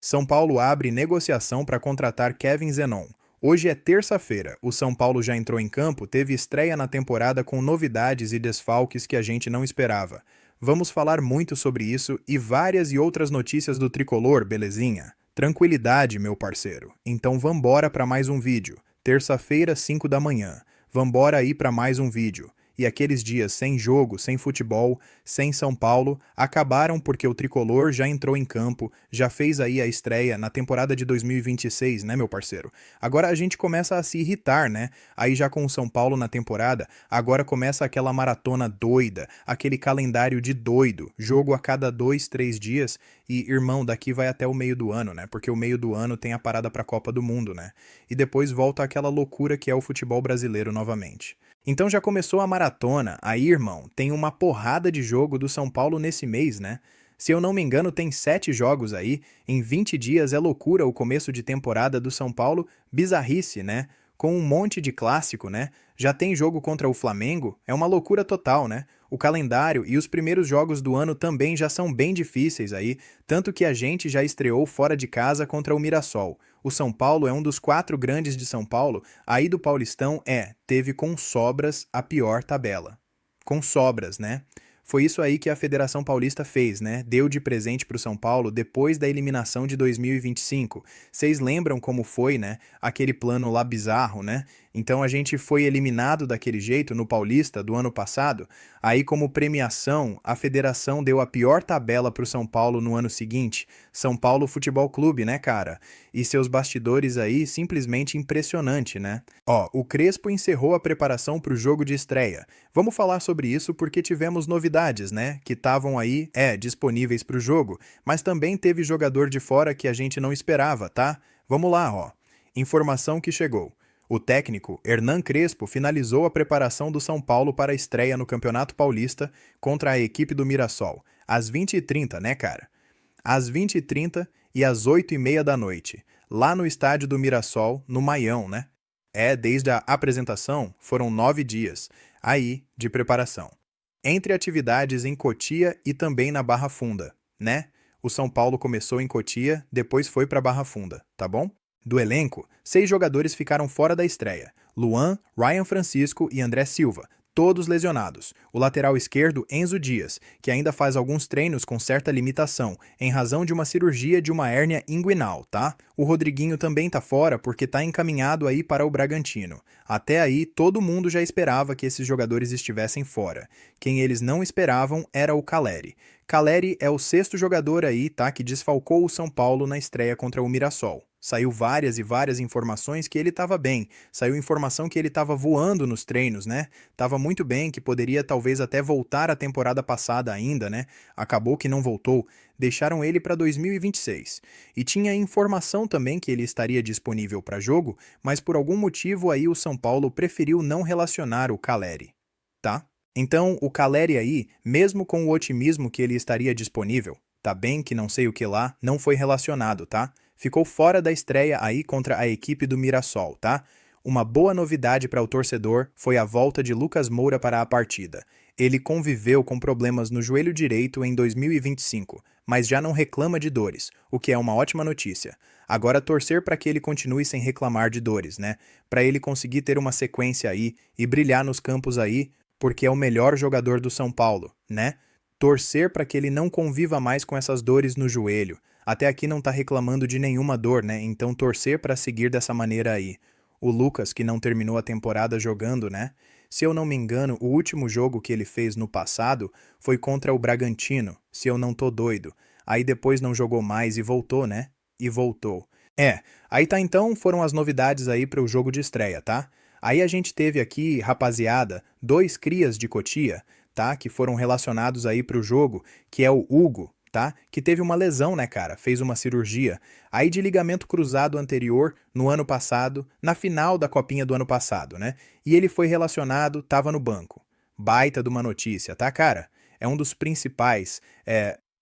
São Paulo abre negociação para contratar Kevin Zenon. Hoje é terça-feira. O São Paulo já entrou em campo, teve estreia na temporada com novidades e desfalques que a gente não esperava. Vamos falar muito sobre isso e várias e outras notícias do tricolor, belezinha? Tranquilidade, meu parceiro. Então vambora para mais um vídeo. Terça-feira, 5 da manhã. Vambora aí para mais um vídeo. E aqueles dias sem jogo, sem futebol, sem São Paulo, acabaram porque o tricolor já entrou em campo, já fez aí a estreia na temporada de 2026, né, meu parceiro? Agora a gente começa a se irritar, né? Aí já com o São Paulo na temporada, agora começa aquela maratona doida, aquele calendário de doido, jogo a cada 2, 3 dias e, irmão, daqui vai até o meio do ano, né? Porque o meio do ano tem a parada pra Copa do Mundo, né? E depois volta aquela loucura que é o futebol brasileiro novamente. Então já começou a maratona, aí, irmão, tem uma porrada de jogo do São Paulo nesse mês, né? Se eu não me engano, tem 7 jogos aí, em 20 dias é loucura o começo de temporada do São Paulo, bizarrice, né? Com um monte de clássico, né? Já tem jogo contra o Flamengo, é uma loucura total, né? O calendário e os primeiros jogos do ano também já são bem difíceis aí, tanto que a gente já estreou fora de casa contra o Mirassol. O São Paulo é um dos 4 grandes de São Paulo, aí do Paulistão teve com sobras a pior tabela. Com sobras, né? Foi isso aí que a Federação Paulista fez, né? Deu de presente pro São Paulo depois da eliminação de 2025. Vocês lembram como foi, né? Aquele plano lá bizarro, né? Então a gente foi eliminado daquele jeito no Paulista do ano passado. Aí, como premiação, a federação deu a pior tabela pro São Paulo no ano seguinte. São Paulo Futebol Clube, né, cara? E seus bastidores aí, simplesmente impressionante, né? Ó, o Crespo encerrou a preparação pro jogo de estreia. Vamos falar sobre isso porque tivemos novidades, né? Que estavam aí, disponíveis pro jogo, mas também teve jogador de fora que a gente não esperava, tá? Vamos lá, ó. Informação que chegou. O técnico Hernan Crespo finalizou a preparação do São Paulo para a estreia no Campeonato Paulista contra a equipe do Mirassol, às 20h30, né, cara? Às 20h30 e às 8h30 da noite, lá no estádio do Mirassol, no Maião, né? Desde a apresentação, foram 9 dias, aí, de preparação. Entre atividades em Cotia e também na Barra Funda, né? O São Paulo começou em Cotia, depois foi para Barra Funda, tá bom? Do elenco, 6 jogadores ficaram fora da estreia: Luan, Ryan Francisco e André Silva, todos lesionados. O lateral esquerdo, Enzo Dias, que ainda faz alguns treinos com certa limitação, em razão de uma cirurgia de uma hérnia inguinal, tá? O Rodriguinho também tá fora porque tá encaminhado aí para o Bragantino. Até aí, todo mundo já esperava que esses jogadores estivessem fora. Quem eles não esperavam era o Caleri. Caleri é o 6º jogador aí, tá, que desfalcou o São Paulo na estreia contra o Mirassol. Saiu várias e várias informações que ele estava bem. Saiu informação que ele estava voando nos treinos, né? Tava muito bem, que poderia talvez até voltar à temporada passada ainda, né? Acabou que não voltou. Deixaram ele para 2026. E tinha informação também que ele estaria disponível para jogo, mas por algum motivo aí o São Paulo preferiu não relacionar o Caleri, tá? Então, o Caleri aí, mesmo com o otimismo que ele estaria disponível, tá bem que não sei o que lá, não foi relacionado, tá? Ficou fora da estreia aí contra a equipe do Mirassol, tá? Uma boa novidade para o torcedor foi a volta de Lucas Moura para a partida. Ele conviveu com problemas no joelho direito em 2025, mas já não reclama de dores, o que é uma ótima notícia. Agora torcer para que ele continue sem reclamar de dores, né? Para ele conseguir ter uma sequência aí e brilhar nos campos aí, porque é o melhor jogador do São Paulo, né? Torcer para que ele não conviva mais com essas dores no joelho. Até aqui não tá reclamando de nenhuma dor, né? Então torcer para seguir dessa maneira aí. O Lucas, que não terminou a temporada jogando, né? Se eu não me engano, o último jogo que ele fez no passado foi contra o Bragantino, se eu não tô doido. Aí depois não jogou mais e voltou, né? E voltou. Aí tá então, foram as novidades aí para o jogo de estreia, tá? Aí a gente teve aqui, rapaziada, 2 crias de Cotia, tá? Que foram relacionados aí pro jogo, que é o Hugo, tá? Que teve uma lesão, né, cara? Fez uma cirurgia. Aí de ligamento cruzado anterior, no ano passado, na final da copinha do ano passado, né? E ele foi relacionado, tava no banco. Baita de uma notícia, tá, cara? É um dos principais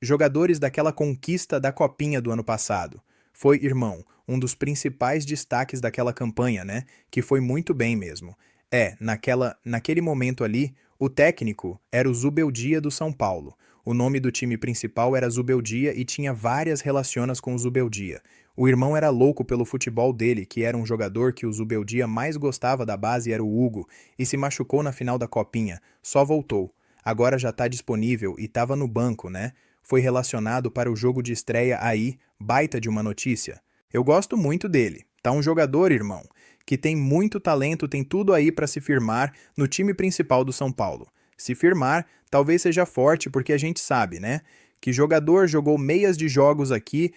jogadores daquela conquista da copinha do ano passado. Foi, irmão, um dos principais destaques daquela campanha, né? Que foi muito bem mesmo. Naquele momento ali, o técnico era o Zubeldia do São Paulo. O nome do time principal era Zubeldia e tinha várias relaciones com o Zubeldia. O irmão era louco pelo futebol dele, que era um jogador que o Zubeldia mais gostava da base era o Hugo, e se machucou na final da Copinha, só voltou. Agora já tá disponível e tava no banco, né? Foi relacionado para o jogo de estreia aí, baita de uma notícia. Eu gosto muito dele. Tá um jogador, irmão, que tem muito talento, tem tudo aí para se firmar no time principal do São Paulo. Se firmar, talvez seja forte, porque a gente sabe, né? Que jogador jogou meias de jogos aqui,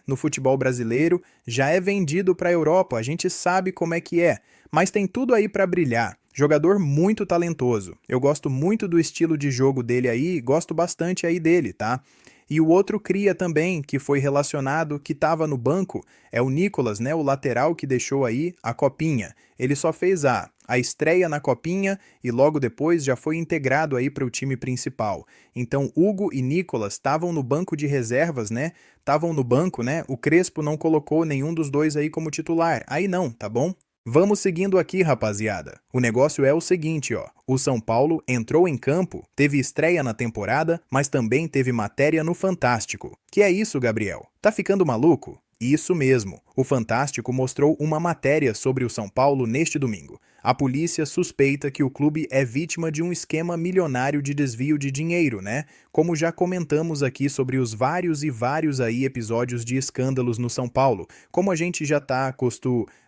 no futebol brasileiro, já é vendido para a Europa, a gente sabe como é que é, mas tem tudo aí para brilhar. Jogador muito talentoso. Eu gosto muito do estilo de jogo dele aí, gosto bastante aí dele, tá? E o outro cria também, que foi relacionado, que estava no banco, é o Nicolas, né? O lateral que deixou aí a Copinha. Ele só fez a estreia na Copinha e logo depois já foi integrado aí para o time principal. Então Hugo e Nicolas estavam no banco de reservas, né? Estavam no banco, né? O Crespo não colocou nenhum dos dois aí como titular. Aí não, tá bom? Vamos seguindo aqui, rapaziada. O negócio é o seguinte, ó. O São Paulo entrou em campo, teve estreia na temporada, mas também teve matéria no Fantástico. Que é isso, Gabriel? Tá ficando maluco? Isso mesmo. O Fantástico mostrou uma matéria sobre o São Paulo neste domingo. A polícia suspeita que o clube é vítima de um esquema milionário de desvio de dinheiro, né? Como já comentamos aqui sobre os vários aí episódios de escândalos no São Paulo, como a gente já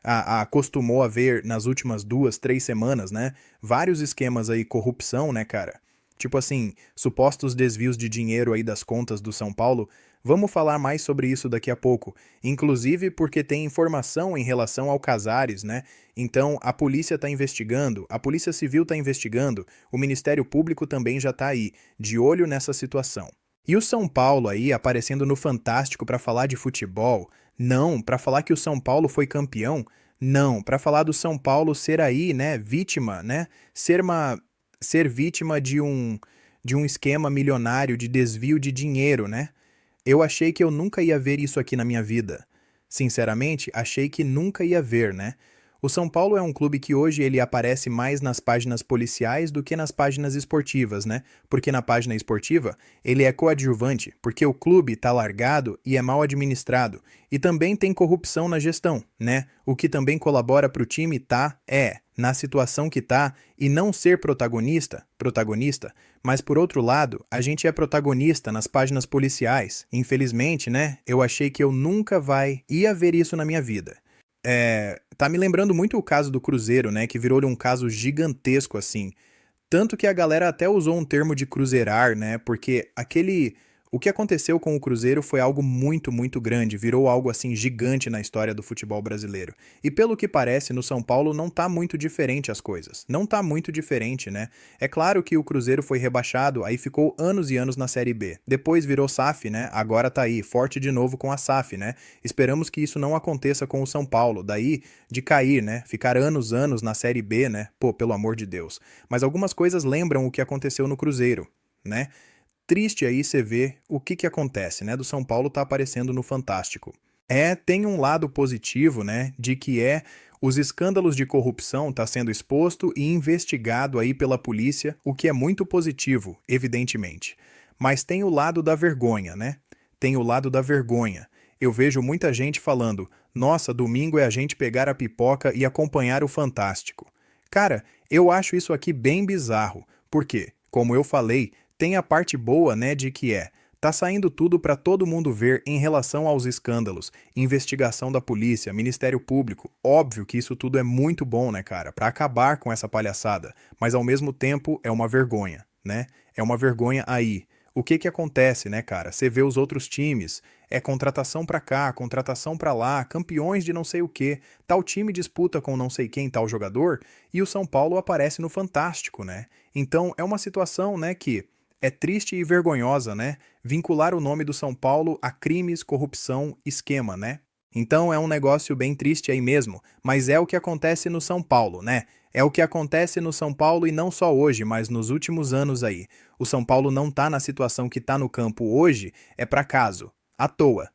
acostumou a ver nas últimas 2, 3 semanas, né? Vários esquemas aí, corrupção, né, cara? Tipo assim, supostos desvios de dinheiro aí das contas do São Paulo. Vamos falar mais sobre isso daqui a pouco, inclusive porque tem informação em relação ao Casares, né? Então a polícia está investigando, a Polícia Civil está investigando, o Ministério Público também já está aí, de olho nessa situação. E o São Paulo aí aparecendo no Fantástico para falar de futebol? Não, para falar que o São Paulo foi campeão? Não, para falar do São Paulo ser aí, né, vítima, né? Ser vítima de um esquema milionário de desvio de dinheiro, né? Eu achei que eu nunca ia ver isso aqui na minha vida. Sinceramente, achei que nunca ia ver, né? O São Paulo é um clube que hoje ele aparece mais nas páginas policiais do que nas páginas esportivas, né? Porque na página esportiva ele é coadjuvante, porque o clube tá largado e é mal administrado. E também tem corrupção na gestão, né? O que também colabora pro time na situação que tá e não ser protagonista, mas por outro lado, a gente é protagonista nas páginas policiais. Infelizmente, né? Eu achei que eu nunca ia ver isso na minha vida. Tá me lembrando muito o caso do Cruzeiro, né, que virou um caso gigantesco assim. Tanto que a galera até usou um termo de cruzeirar, né, porque o que aconteceu com o Cruzeiro foi algo muito, muito grande, virou algo assim gigante na história do futebol brasileiro. E pelo que parece, no São Paulo não tá muito diferente as coisas. Não tá muito diferente, né? É claro que o Cruzeiro foi rebaixado, aí ficou anos e anos na Série B. Depois virou SAF, né? Agora tá aí, forte de novo com a SAF, né? Esperamos que isso não aconteça com o São Paulo, daí de cair, né? Ficar anos na Série B, né? Pô, pelo amor de Deus. Mas algumas coisas lembram o que aconteceu no Cruzeiro, né? Triste aí você ver o que acontece, né? Do São Paulo tá aparecendo no Fantástico. Tem um lado positivo, né? De que os escândalos de corrupção tá sendo exposto e investigado aí pela polícia, o que é muito positivo, evidentemente. Mas tem o lado da vergonha, né? Tem o lado da vergonha. Eu vejo muita gente falando, nossa, domingo é a gente pegar a pipoca e acompanhar o Fantástico. Cara, eu acho isso aqui bem bizarro, porque, como eu falei, tem a parte boa, né, de que tá saindo tudo para todo mundo ver em relação aos escândalos, investigação da polícia, Ministério Público. Óbvio que isso tudo é muito bom, né, cara, para acabar com essa palhaçada, mas ao mesmo tempo é uma vergonha, né? É uma vergonha aí. O que acontece, né, cara? Você vê os outros times, contratação pra cá, contratação pra lá, campeões de não sei o quê, tal time disputa com não sei quem, tal jogador, e o São Paulo aparece no Fantástico, né? Então é uma situação, né, que é triste e vergonhosa, né? Vincular o nome do São Paulo a crimes, corrupção, esquema, né? Então é um negócio bem triste aí mesmo, mas é o que acontece no São Paulo, né? É o que acontece no São Paulo e não só hoje, mas nos últimos anos aí. O São Paulo não tá na situação que tá no campo hoje, é por acaso, à toa.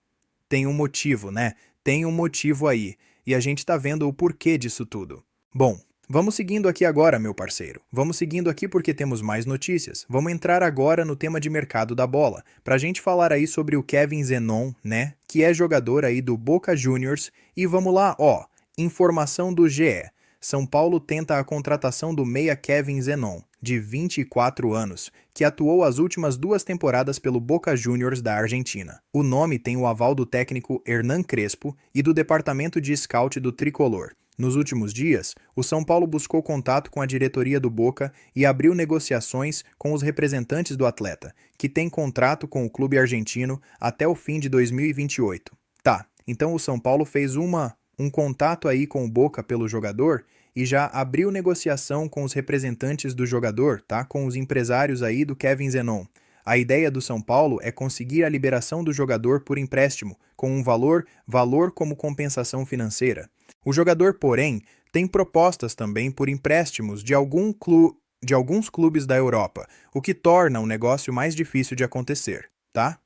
Tem um motivo, né? Tem um motivo aí. E a gente tá vendo o porquê disso tudo. Bom, Vamos seguindo aqui agora, meu parceiro. Vamos seguindo aqui porque temos mais notícias. Vamos entrar agora no tema de mercado da bola, pra gente falar aí sobre o Kevin Zenon, né, que é jogador aí do Boca Juniors. E vamos lá, ó, informação do GE. São Paulo tenta a contratação do meia Kevin Zenon, de 24 anos, que atuou as últimas 2 temporadas pelo Boca Juniors da Argentina. O nome tem o aval do técnico Hernan Crespo e do departamento de scout do Tricolor. Nos últimos dias, o São Paulo buscou contato com a diretoria do Boca e abriu negociações com os representantes do atleta, que tem contrato com o clube argentino até o fim de 2028. Tá, então o São Paulo fez um contato aí com o Boca pelo jogador e já abriu negociação com os representantes do jogador, tá? Com os empresários aí do Kevin Zenon. A ideia do São Paulo é conseguir a liberação do jogador por empréstimo, com um valor como compensação financeira. O jogador, porém, tem propostas também por empréstimos de alguns clubes da Europa, o que torna o negócio mais difícil de acontecer, tá?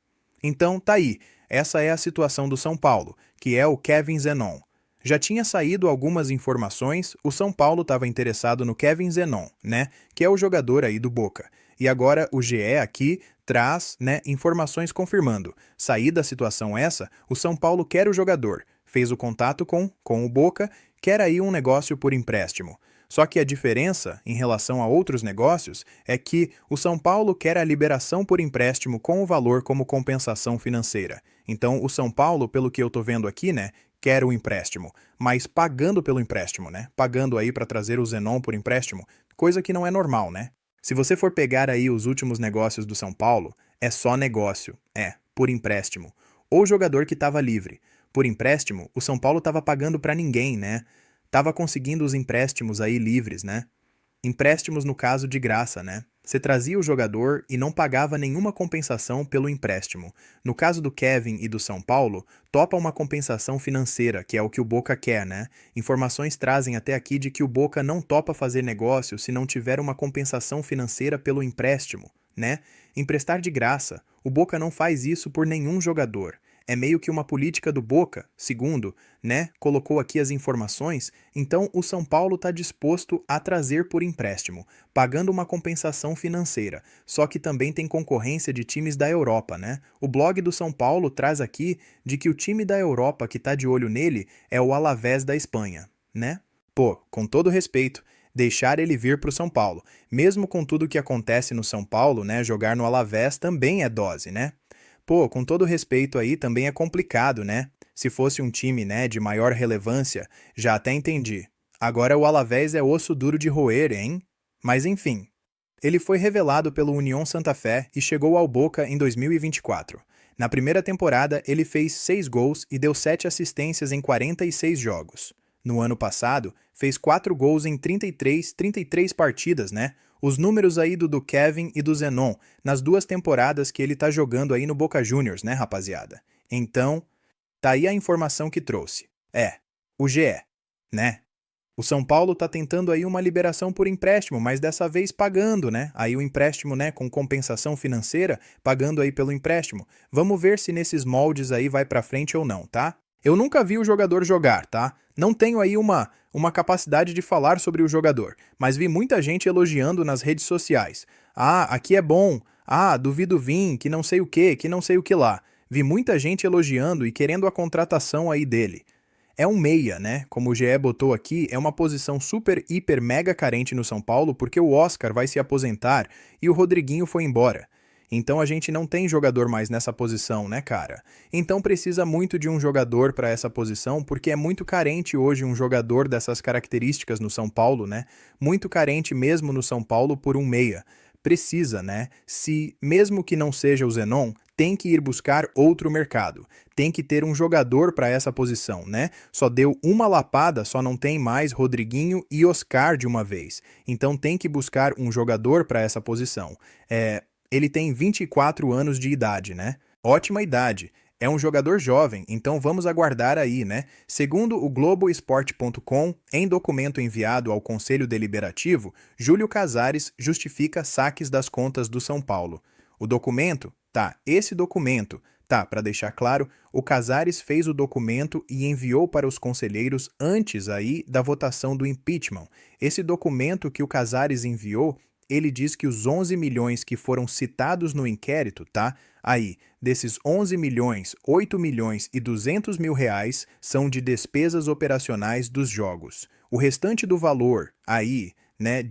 Então, tá aí. Essa é a situação do São Paulo, que é o Kevin Zenon. Já tinha saído algumas informações, o São Paulo estava interessado no Kevin Zenon, né, que é o jogador aí do Boca. E agora o GE aqui traz, né, informações confirmando. Saída da situação essa, o São Paulo quer o jogador, fez o contato com o Boca, quer aí um negócio por empréstimo. Só que a diferença, em relação a outros negócios, é que o São Paulo quer a liberação por empréstimo com o valor como compensação financeira. Então, o São Paulo, pelo que eu tô vendo aqui, né, quer o empréstimo, mas pagando pelo empréstimo, né? Pagando aí para trazer o Zenon por empréstimo, coisa que não é normal, né? Se você for pegar aí os últimos negócios do São Paulo, é só negócio, por empréstimo. Ou jogador que estava livre. Por empréstimo, o São Paulo estava pagando para ninguém, né? Tava conseguindo os empréstimos aí livres, né? Empréstimos no caso de graça, né? Você trazia o jogador e não pagava nenhuma compensação pelo empréstimo. No caso do Kevin e do São Paulo, topa uma compensação financeira, que é o que o Boca quer, né? Informações trazem até aqui de que o Boca não topa fazer negócio se não tiver uma compensação financeira pelo empréstimo, né? Emprestar de graça. O Boca não faz isso por nenhum jogador. É meio que uma política do Boca, segundo, né, colocou aqui as informações, então o São Paulo está disposto a trazer por empréstimo, pagando uma compensação financeira, só que também tem concorrência de times da Europa, né? O blog do São Paulo traz aqui de que o time da Europa que está de olho nele é o Alavés da Espanha, né? Pô, com todo respeito, deixar ele vir para o São Paulo, mesmo com tudo que acontece no São Paulo, né, jogar no Alavés também é dose, né? Pô, com todo respeito aí, também é complicado, né? Se fosse um time, né, de maior relevância, já até entendi. Agora o Alavés é osso duro de roer, hein? Mas enfim. Ele foi revelado pelo União Santa Fé e chegou ao Boca em 2024. Na primeira temporada, ele fez 6 gols e deu 7 assistências em 46 jogos. No ano passado, fez 4 gols em 33 partidas, né? Os números aí do Kevin e do Zenon, nas 2 temporadas que ele tá jogando aí no Boca Juniors, né, rapaziada? Então, tá aí a informação que trouxe. O GE, né? O São Paulo tá tentando aí uma liberação por empréstimo, mas dessa vez pagando, né? Aí o empréstimo, né, com compensação financeira, pagando aí pelo empréstimo. Vamos ver se nesses moldes aí vai pra frente ou não, tá? Eu nunca vi o jogador jogar, tá? Não tenho aí uma capacidade de falar sobre o jogador, mas vi muita gente elogiando nas redes sociais. Ah, aqui é bom. Ah, duvido vir, que não sei o que não sei o que lá. Vi muita gente elogiando e querendo a contratação aí dele. É um meia, né? Como o GE botou aqui, é uma posição super, hiper, mega carente no São Paulo porque o Oscar vai se aposentar e o Rodriguinho foi embora. Então a gente não tem jogador mais nessa posição, né, cara? Então precisa muito de um jogador para essa posição, porque é muito carente hoje um jogador dessas características no São Paulo, né? Muito carente mesmo no São Paulo por um meia. Precisa, né? Se, mesmo que não seja o Zenon, tem que ir buscar outro mercado. Tem que ter um jogador para essa posição, né? Só deu uma lapada, só não tem mais Rodriguinho e Oscar de uma vez. Então tem que buscar um jogador para essa posição. Ele tem 24 anos de idade, né? Ótima idade. É um jogador jovem, então vamos aguardar aí, né? Segundo o Globoesporte.com, em documento enviado ao Conselho Deliberativo, Júlio Casares justifica saques das contas do São Paulo. O documento, esse documento, Tá, para deixar claro, o Casares fez o documento e enviou para os conselheiros antes aí da votação do impeachment. Esse documento que o Casares enviou, ele diz que os 11 milhões que foram citados no inquérito, tá? Aí, desses 11 milhões, 8 milhões e 200 mil reais são de despesas operacionais dos jogos. O restante do valor aí, né,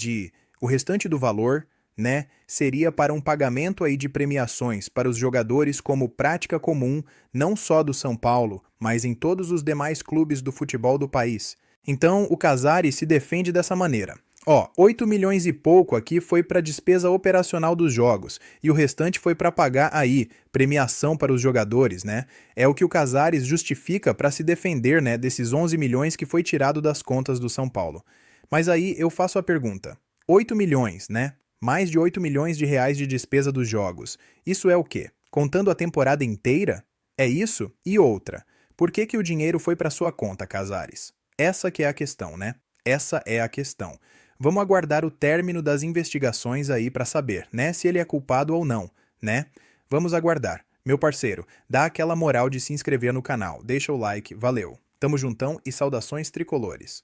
o restante do valor, né, seria para um pagamento aí de premiações para os jogadores como prática comum, não só do São Paulo, mas em todos os demais clubes do futebol do país. Então, o Casares se defende dessa maneira. Ó, 8 milhões e pouco aqui foi para despesa operacional dos jogos, e o restante foi para pagar aí premiação para os jogadores, né? É o que o Casares justifica para se defender, né, desses 11 milhões que foi tirado das contas do São Paulo. Mas aí eu faço a pergunta: 8 milhões, né? Mais de 8 milhões de reais de despesa dos jogos. Isso é o quê? Contando a temporada inteira? É isso? E outra. Por que o dinheiro foi para sua conta, Casares? Essa que é a questão, né? Essa é a questão. Vamos aguardar o término das investigações aí para saber, né, se ele é culpado ou não, né? Vamos aguardar. Meu parceiro, dá aquela moral de se inscrever no canal, deixa o like, valeu. Tamo juntão e saudações tricolores.